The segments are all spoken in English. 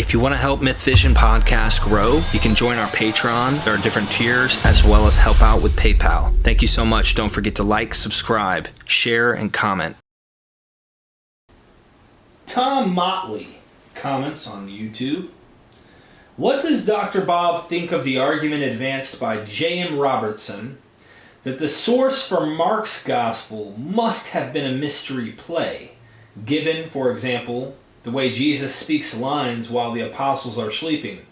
If you want to help Myth Vision Podcast grow, you can join our Patreon. There are different tiers, as well as help out with PayPal. Thank you so much. Don't forget to like, subscribe, share, and comment. Tom Motley comments on YouTube. What does Dr. Bob think of the argument advanced by J.M. Robertson that the source for Mark's gospel must have been a mystery play, given, for example, the way Jesus speaks lines while the apostles are sleeping,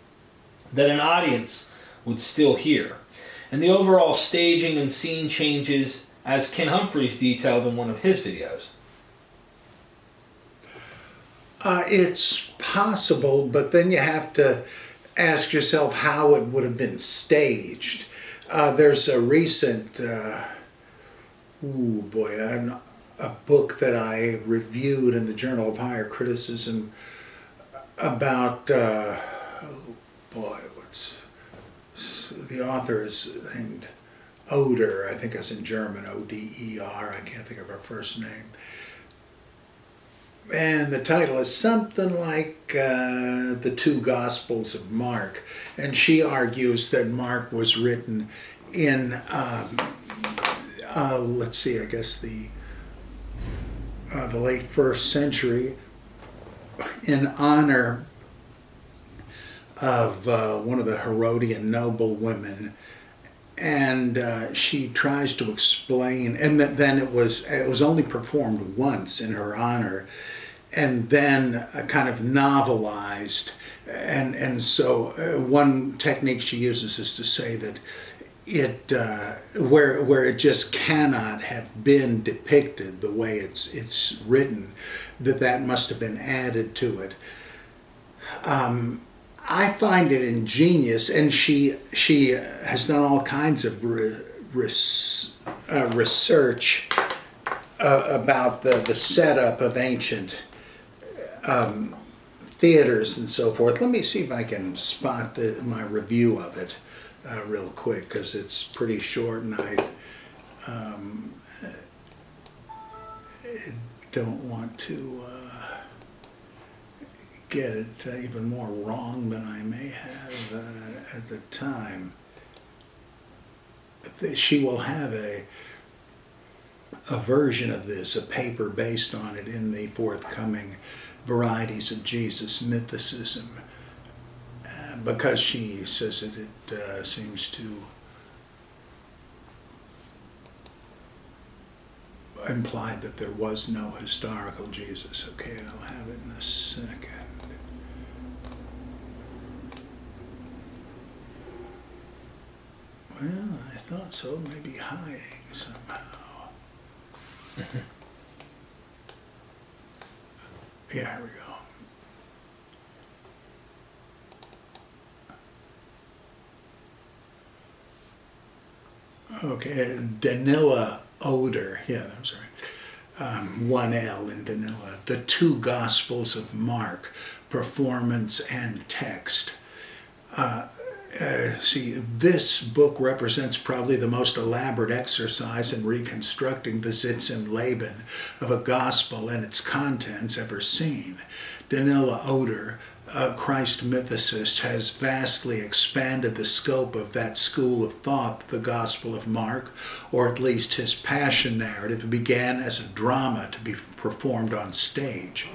that an audience would still hear, and the overall staging and scene changes as Ken Humphreys detailed in one of his videos? It's possible, but then you have to ask yourself how it would have been staged. There's a recent, a book that I reviewed in the Journal of Higher Criticism about, the author is named Oder, I think it's in German, O-D-E-R, I can't think of her first name. And the title is something like The Two Gospels of Mark. And she argues that Mark was written in, the late first century in honor of one of the Herodian noblewomen. And she tries to explain, and then it was only performed once in her honor, and then kind of novelized. And so one technique she uses is to say that it where it just cannot have been depicted the way it's written, that must have been added to it. I find it ingenious, and she has done all kinds of research about the setup of ancient theaters and so forth. Let me see if I can spot my review of it real quick, because it's pretty short, and I don't want to get it even more wrong than I may have at the time. She will have a version of this, a paper based on it, in the forthcoming Varieties of Jesus Mythicism, because she says that it seems to imply that there was no historical Jesus. Okay, I'll have it in a second. Well, I thought so. Maybe hiding somehow. Yeah, here we go. Okay, Danila Oder. Yeah, I'm sorry. One L in Danila. The Two Gospels of Mark, Performance and Text. This book represents probably the most elaborate exercise in reconstructing the Sitz im Leben of a gospel and its contents ever seen. Danila Oder, a Christ mythicist, has vastly expanded the scope of that school of thought, the Gospel of Mark, or at least his passion narrative, began as a drama to be performed on stage.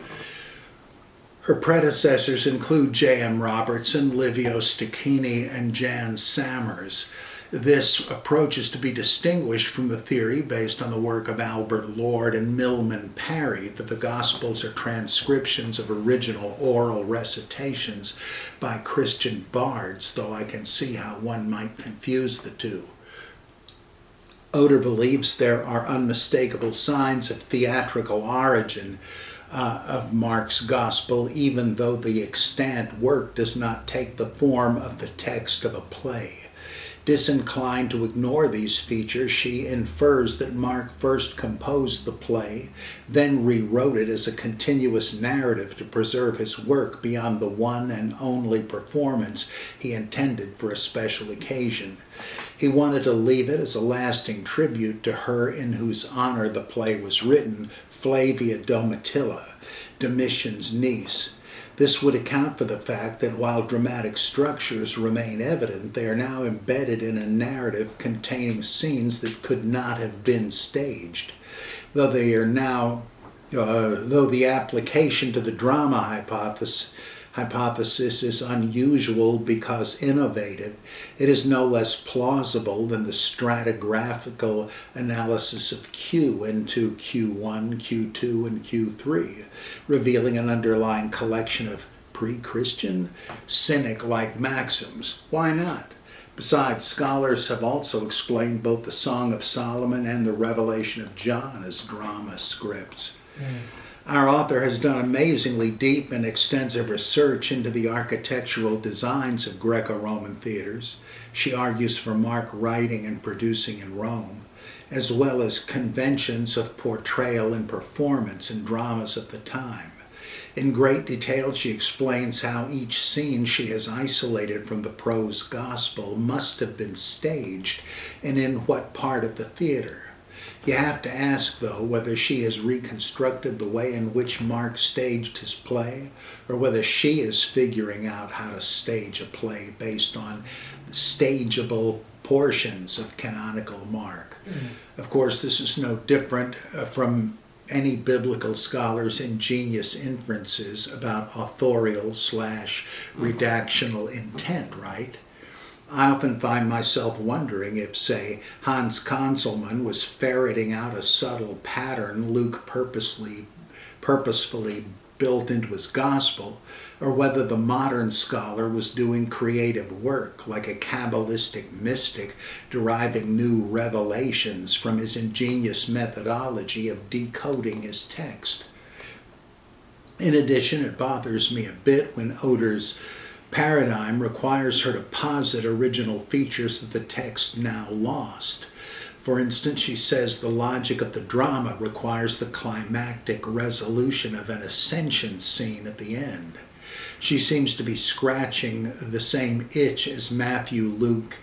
Her predecessors include J.M. Robertson, Livio Stecchini, and Jan Sammers. This approach is to be distinguished from the theory based on the work of Albert Lord and Milman Parry that the Gospels are transcriptions of original oral recitations by Christian bards, though I can see how one might confuse the two. Oder believes there are unmistakable signs of theatrical origin of Mark's Gospel, even though the extant work does not take the form of the text of a play. Disinclined to ignore these features, she infers that Mark first composed the play, then rewrote it as a continuous narrative to preserve his work beyond the one and only performance he intended for a special occasion. He wanted to leave it as a lasting tribute to her in whose honor the play was written, Flavia Domitilla, Domitian's niece. This would account for the fact that while dramatic structures remain evident, they are now embedded in a narrative containing scenes that could not have been staged, though they are now, though the application to the drama hypothesis is unusual because innovative, it is no less plausible than the stratigraphical analysis of Q into Q1, Q2, and Q3, revealing an underlying collection of pre-Christian, cynic-like maxims. Why not? Besides, scholars have also explained both the Song of Solomon and the Revelation of John as drama scripts. Our author has done amazingly deep and extensive research into the architectural designs of Greco-Roman theaters. She argues for Mark writing and producing in Rome, as well as conventions of portrayal and performance in dramas of the time. In great detail, she explains how each scene she has isolated from the prose gospel must have been staged and in what part of the theater. You have to ask, though, whether she has reconstructed the way in which Mark staged his play, or whether she is figuring out how to stage a play based on stageable portions of canonical Mark. Of course, this is no different from any biblical scholar's ingenious inferences about authorial/redactional intent, right? I often find myself wondering if, say, Hans Conzelmann was ferreting out a subtle pattern Luke purposefully built into his gospel, or whether the modern scholar was doing creative work, like a Kabbalistic mystic deriving new revelations from his ingenious methodology of decoding his text. In addition, it bothers me a bit when Oder's paradigm requires her to posit original features that the text now lost. For instance, she says the logic of the drama requires the climactic resolution of an ascension scene at the end. She seems to be scratching the same itch as Matthew, Luke,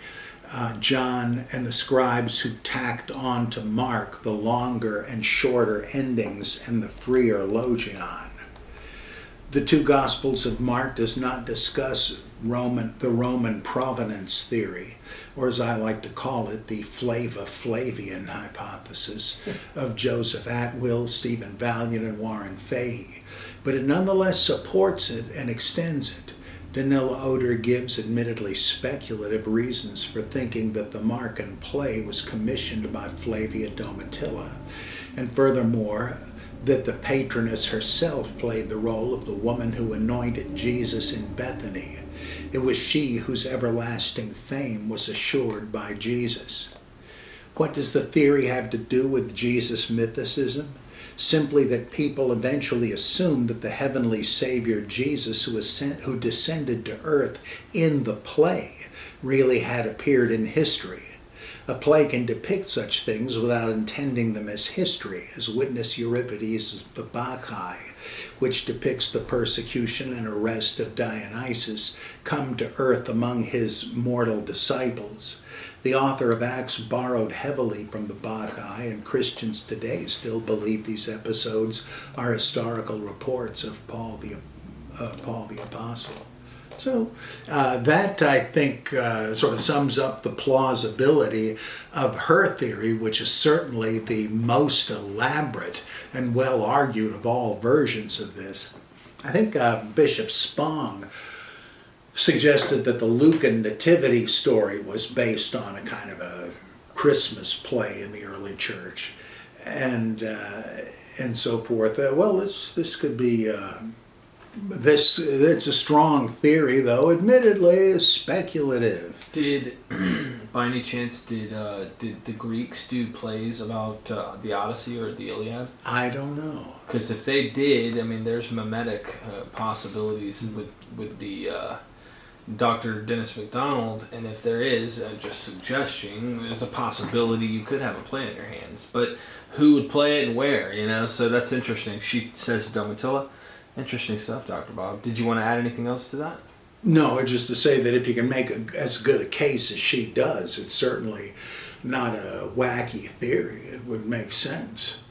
John, and the scribes who tacked on to Mark the longer and shorter endings and the freer logion. The two Gospels of Mark does not discuss the Roman provenance theory, or as I like to call it, the Flava-Flavian hypothesis of Joseph Atwill, Stephen Valiant, and Warren Fahey, but it nonetheless supports it and extends it. Danila Oder gives admittedly speculative reasons for thinking that the Markan play was commissioned by Flavia Domitilla, and furthermore, that the patroness herself played the role of the woman who anointed Jesus in Bethany. It was she whose everlasting fame was assured by Jesus. What does the theory have to do with Jesus mythicism? Simply that people eventually assumed that the heavenly Savior Jesus who descended to earth in the play really had appeared in history. A play can depict such things without intending them as history, as witness Euripides' The Bacchae, which depicts the persecution and arrest of Dionysus come to earth among his mortal disciples. The author of Acts borrowed heavily from the Bacchae, and Christians today still believe these episodes are historical reports of Paul the Apostle. So that, I think, sort of sums up the plausibility of her theory, which is certainly the most elaborate and well-argued of all versions of this. I think Bishop Spong suggested that the Lucan nativity story was based on a kind of a Christmas play in the early church, and so forth. Well, this could be... it's a strong theory, though admittedly speculative. Did, by any chance, did the Greeks do plays about the Odyssey or the Iliad? I don't know. Because if they did, I mean, there's mimetic possibilities with the Dr. Dennis MacDonald, and if there is, just suggesting, there's a possibility you could have a play in your hands. But who would play it and where, So that's interesting. She says Domitilla. Interesting stuff, Dr. Bob. Did you want to add anything else to that? No, just to say that if you can make as good a case as she does, it's certainly not a wacky theory. It would make sense.